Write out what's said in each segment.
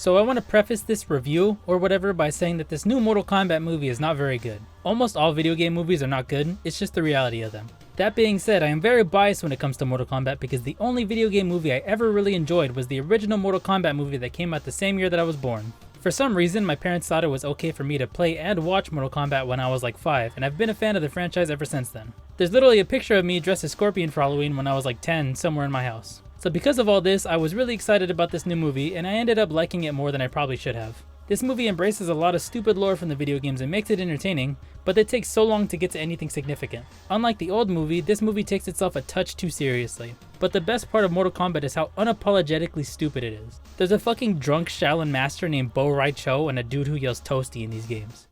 So I want to preface this review or whatever by saying that this new Mortal Kombat movie is not very good. Almost all video game movies are not good, it's just the reality of them. That being said, I am very biased when it comes to Mortal Kombat because the only video game movie I ever really enjoyed was the original Mortal Kombat movie that came out the same year that I was born. For some reason, my parents thought it was okay for me to play and watch Mortal Kombat when I was like 5, and I've been a fan of the franchise ever since then. There's literally a picture of me dressed as Scorpion for Halloween when I was like 10 somewhere in my house. So because of all this, I was really excited about this new movie, and I ended up liking it more than I probably should have. This movie embraces a lot of stupid lore from the video games and makes it entertaining, but it takes so long to get to anything significant. Unlike the old movie, this movie takes itself a touch too seriously. But the best part of Mortal Kombat is how unapologetically stupid it is. There's a fucking drunk Shaolin master named Bo Rai Cho and a dude who yells Toasty in these games.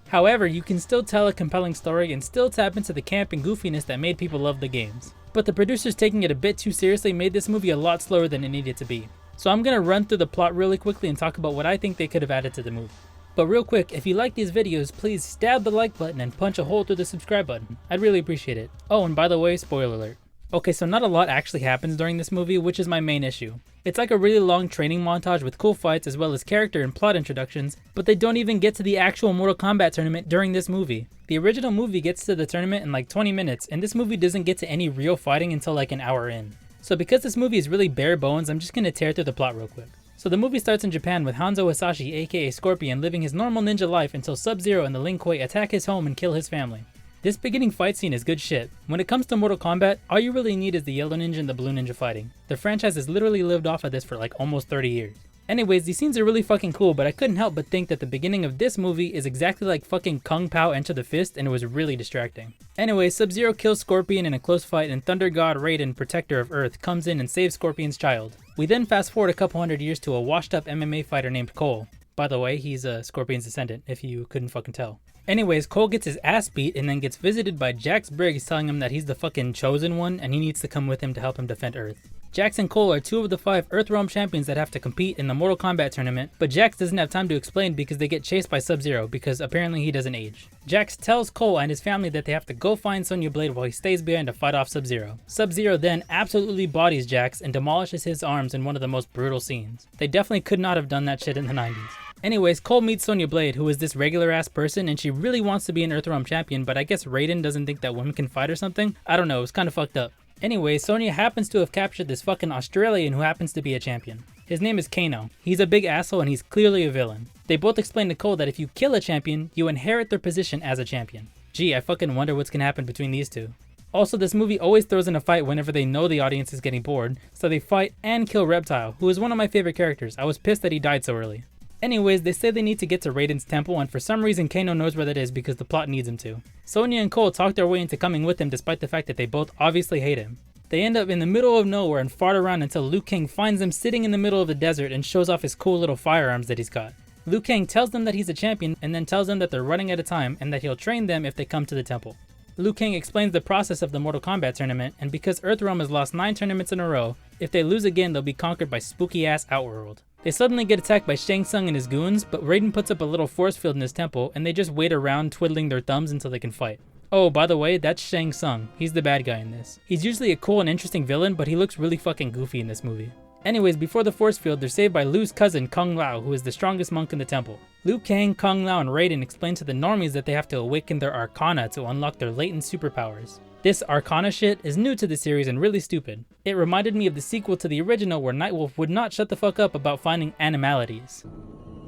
However, you can still tell a compelling story and still tap into the camp and goofiness that made people love the games. But the producers taking it a bit too seriously made this movie a lot slower than it needed to be. So I'm gonna run through the plot really quickly and talk about what I think they could have added to the movie. But real quick, if you like these videos, please stab the like button and punch a hole through the subscribe button. I'd really appreciate it. Oh, and by the way, spoiler alert. Okay, so not a lot actually happens during this movie, which is my main issue. It's like a really long training montage with cool fights as well as character and plot introductions, but they don't even get to the actual Mortal Kombat tournament during this movie. The original movie gets to the tournament in like 20 minutes, and this movie doesn't get to any real fighting until like an hour in. So because this movie is really bare bones, I'm just gonna tear through the plot real quick. So the movie starts in Japan with Hanzo Hasashi, aka Scorpion, living his normal ninja life until Sub-Zero and the Lin Kuei attack his home and kill his family. This beginning fight scene is good shit. When it comes to Mortal Kombat, all you really need is the yellow ninja and the blue ninja fighting. The franchise has literally lived off of this for like almost 30 years. Anyways, these scenes are really fucking cool, but I couldn't help but think that the beginning of this movie is exactly like fucking Kung Pao Enter the Fist, and it was really distracting. Anyway, Sub-Zero kills Scorpion in a close fight, and Thunder God Raiden, Protector of Earth, comes in and saves Scorpion's child. We then fast forward a couple hundred years to a washed up MMA fighter named Cole. By the way, he's Scorpion's descendant, if you couldn't fucking tell. Anyways, Cole gets his ass beat and then gets visited by Jax Briggs telling him that he's the fucking chosen one and he needs to come with him to help him defend Earth. Jax and Cole are 2 of the 5 Earthrealm champions that have to compete in the Mortal Kombat tournament, but Jax doesn't have time to explain because they get chased by Sub-Zero because apparently he doesn't age. Jax tells Cole and his family that they have to go find Sonya Blade while he stays behind to fight off Sub-Zero. Sub-Zero then absolutely bodies Jax and demolishes his arms in one of the most brutal scenes. They definitely could not have done that shit in the 90s. Anyways, Cole meets Sonya Blade, who is this regular ass person, and she really wants to be an Earthrealm champion, but I guess Raiden doesn't think that women can fight or something? I don't know, it's kinda fucked up. Anyway, Sonya happens to have captured this fucking Australian who happens to be a champion. His name is Kano. He's a big asshole and he's clearly a villain. They both explain to Cole that if you kill a champion, you inherit their position as a champion. Gee, I fucking wonder what's gonna happen between these two. Also, this movie always throws in a fight whenever they know the audience is getting bored, so they fight and kill Reptile, who is one of my favorite characters. I was pissed that he died so early. Anyways, they say they need to get to Raiden's temple, and for some reason Kano knows where that is because the plot needs him to. Sonya and Cole talk their way into coming with him despite the fact that they both obviously hate him. They end up in the middle of nowhere and fart around until Liu Kang finds them sitting in the middle of the desert and shows off his cool little firearms that he's got. Liu Kang tells them that he's a champion and then tells them that they're running out of time and that he'll train them if they come to the temple. Liu Kang explains the process of the Mortal Kombat tournament, and because Earthrealm has lost 9 tournaments in a row, if they lose again they'll be conquered by spooky ass Outworld. They suddenly get attacked by Shang Tsung and his goons, but Raiden puts up a little force field in his temple and they just wait around twiddling their thumbs until they can fight. Oh, by the way, that's Shang Tsung. He's the bad guy in this. He's usually a cool and interesting villain, but he looks really fucking goofy in this movie. Anyways, before the force field, they're saved by Liu's cousin, Kung Lao, who is the strongest monk in the temple. Liu Kang, Kung Lao, and Raiden explain to the normies that they have to awaken their Arcana to unlock their latent superpowers. This Arcana shit is new to the series and really stupid. It reminded me of the sequel to the original where Nightwolf would not shut the fuck up about finding animalities.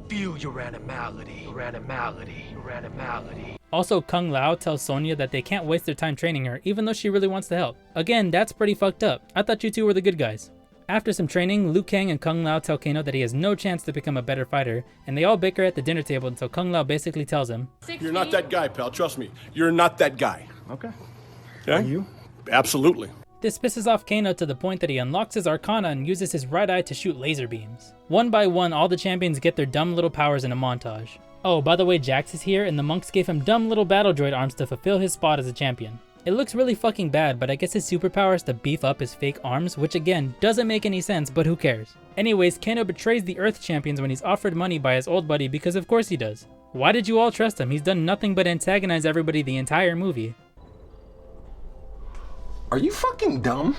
Feel your animality, your animality, your animality. Also, Kung Lao tells Sonya that they can't waste their time training her, even though she really wants to help. Again, that's pretty fucked up. I thought you two were the good guys. After some training, Liu Kang and Kung Lao tell Kano that he has no chance to become a better fighter, and they all bicker at the dinner table until Kung Lao basically tells him, "You're not that guy, pal, trust me. You're not that guy." Okay. Yeah? Are you? Absolutely. This pisses off Kano to the point that he unlocks his Arcana and uses his right eye to shoot laser beams. One by one, all the champions get their dumb little powers in a montage. Oh, by the way, Jax is here, and the monks gave him dumb little battle droid arms to fulfill his spot as a champion. It looks really fucking bad, but I guess his superpower is to beef up his fake arms, which again, doesn't make any sense, but who cares. Anyways, Kano betrays the Earth champions when he's offered money by his old buddy because of course he does. Why did you all trust him? He's done nothing but antagonize everybody the entire movie. Are you fucking dumb?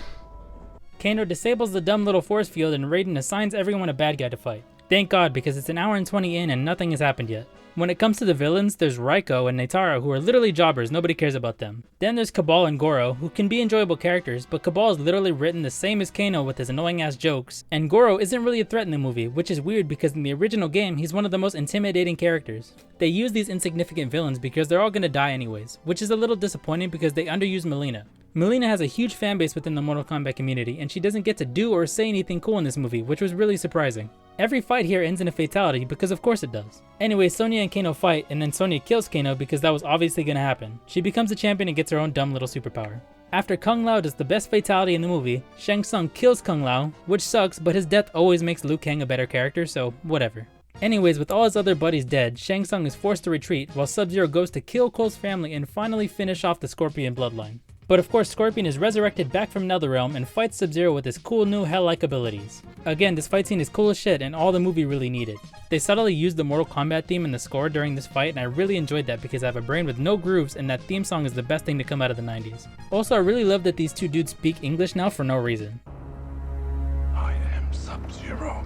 Kano disables the dumb little force field and Raiden assigns everyone a bad guy to fight. Thank God, because it's an hour and 20 in and nothing has happened yet. When it comes to the villains, there's Raiko and Neitara, who are literally jobbers, nobody cares about them. Then there's Kabal and Goro, who can be enjoyable characters, but Kabal is literally written the same as Kano with his annoying ass jokes, and Goro isn't really a threat in the movie, which is weird because in the original game, he's one of the most intimidating characters. They use these insignificant villains because they're all gonna die anyways, which is a little disappointing because they underuse Mileena. Mileena has a huge fanbase within the Mortal Kombat community, and she doesn't get to do or say anything cool in this movie, which was really surprising. Every fight here ends in a fatality because of course it does. Anyway, Sonya and Kano fight, and then Sonya kills Kano because that was obviously gonna happen. She becomes a champion and gets her own dumb little superpower. After Kung Lao does the best fatality in the movie, Shang Tsung kills Kung Lao, which sucks, but his death always makes Liu Kang a better character, so whatever. Anyways, with all his other buddies dead, Shang Tsung is forced to retreat while Sub-Zero goes to kill Cole's family and finally finish off the Scorpion bloodline. But of course, Scorpion is resurrected back from Netherrealm and fights Sub-Zero with his cool new hell-like abilities. Again, this fight scene is cool as shit and all the movie really needed. They subtly used the Mortal Kombat theme in the score during this fight, and I really enjoyed that because I have a brain with no grooves and that theme song is the best thing to come out of the 90s. Also, I really love that these two dudes speak English now for no reason. I am Sub-Zero.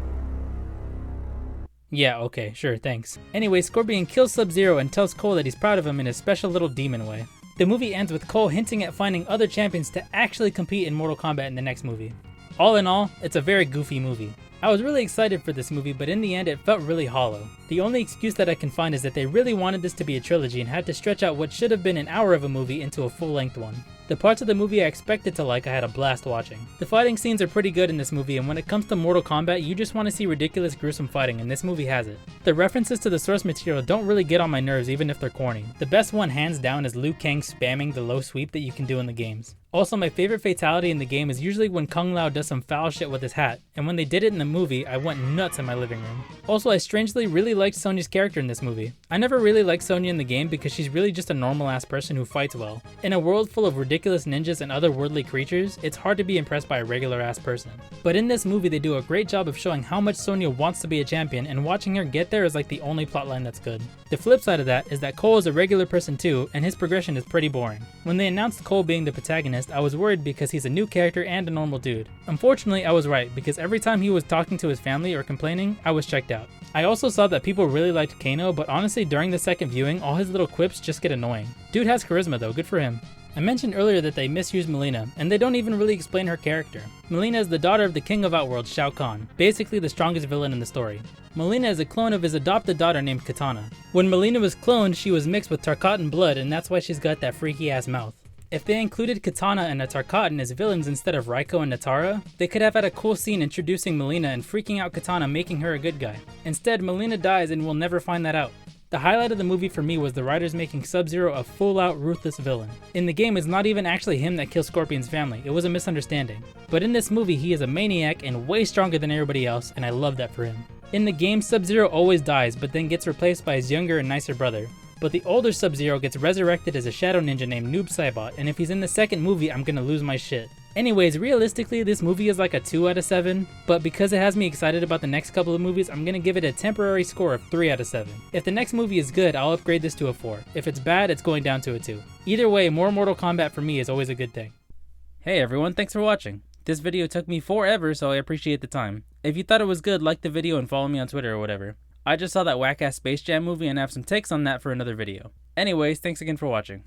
Yeah, okay, sure, thanks. Anyway, Scorpion kills Sub-Zero and tells Cole that he's proud of him in his special little demon way. The movie ends with Cole hinting at finding other champions to actually compete in Mortal Kombat in the next movie. All in all, it's a very goofy movie. I was really excited for this movie, but in the end it felt really hollow. The only excuse that I can find is that they really wanted this to be a trilogy and had to stretch out what should have been an hour of a movie into a full-length one. The parts of the movie I expected to like, I had a blast watching. The fighting scenes are pretty good in this movie, and when it comes to Mortal Kombat, you just want to see ridiculous, gruesome fighting, and this movie has it. The references to the source material don't really get on my nerves even if they're corny. The best one hands down is Liu Kang spamming the low sweep that you can do in the games. Also, my favorite fatality in the game is usually when Kung Lao does some foul shit with his hat, and when they did it in the movie, I went nuts in my living room. Also, I strangely really liked Sonya's character in this movie. I never really liked Sonya in the game because she's really just a normal ass person who fights well. In a world full of ridiculous ninjas and otherworldly creatures, it's hard to be impressed by a regular ass person. But in this movie, they do a great job of showing how much Sonya wants to be a champion, and watching her get there is like the only plotline that's good. The flip side of that is that Cole is a regular person too, and his progression is pretty boring. When they announced Cole being the protagonist, I was worried because he's a new character and a normal dude. Unfortunately, I was right, because every time he was talking to his family or complaining, I was checked out. I also saw that people really liked Kano, but honestly during the second viewing, all his little quips just get annoying. Dude has charisma though, good for him. I mentioned earlier that they misused Mileena, and they don't even really explain her character. Mileena is the daughter of the King of Outworld, Shao Kahn, basically the strongest villain in the story. Mileena is a clone of his adopted daughter named Katana. When Mileena was cloned, she was mixed with Tarkatan blood, and that's why she's got that freaky ass mouth. If they included Katana and a Tarkatan as villains instead of Raiko and Natara, they could have had a cool scene introducing Mileena and freaking out Katana, making her a good guy. Instead, Mileena dies and we'll never find that out. The highlight of the movie for me was the writers making Sub-Zero a full-out ruthless villain. In the game, it's not even actually him that kills Scorpion's family, it was a misunderstanding. But in this movie, he is a maniac and way stronger than everybody else, and I love that for him. In the game, Sub-Zero always dies, but then gets replaced by his younger and nicer brother. But the older Sub-Zero gets resurrected as a shadow ninja named Noob Saibot, and if he's in the second movie, I'm gonna lose my shit. Anyways, realistically, this movie is like a 2 out of 7, but because it has me excited about the next couple of movies, I'm gonna give it a temporary score of 3 out of 7. If the next movie is good, I'll upgrade this to a 4. If it's bad, it's going down to a 2. Either way, more Mortal Kombat for me is always a good thing. Hey everyone, thanks for watching. This video took me forever, so I appreciate the time. If you thought it was good, like the video and follow me on Twitter or whatever. I just saw that whack-ass Space Jam movie and I have some takes on that for another video. Anyways, thanks again for watching.